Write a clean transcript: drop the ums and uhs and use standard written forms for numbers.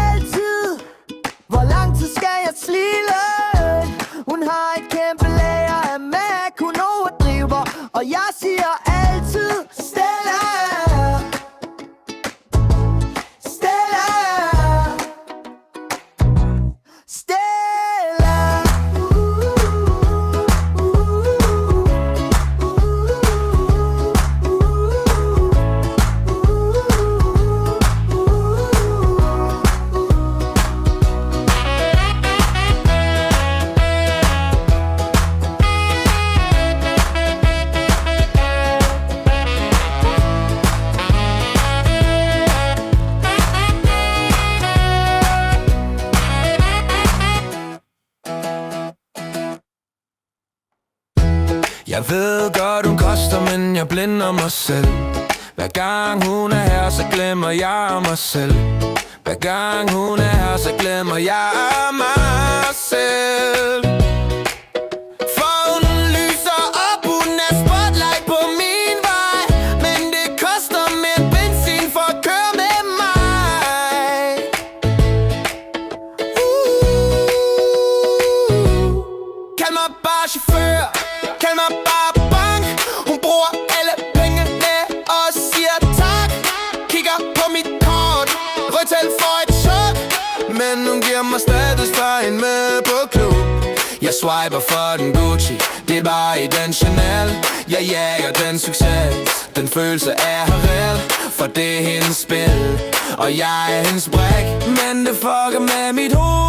altid, hvor lang tid skal jeg slile? Hun har et kæmpe lager af Mac, hun overdriver, og jeg siger altid Stella, Stella, Stella. Jeg ved godt hun koster, men jeg blinder mig selv. Hver gang hun er her, så glemmer jeg mig selv. Hver gang hun er her, så glemmer jeg mig selv. For hun lyser op, hun er spotlight på min vej. Men det koster mere benzin for at køre med mig. Kald mig bare chauffør, kald mig bare bank. Hun bruger alle pengene og siger tak. Kigger på mit kort, rødtal for et chok. Men hun giver mig status for en med på klub. Jeg swiper for den Gucci, det er bare i den Chanel. Jeg jager den succes, den følelse er real. For det er hendes spil, og jeg er hendes brik. Men det fucker med mit hoved.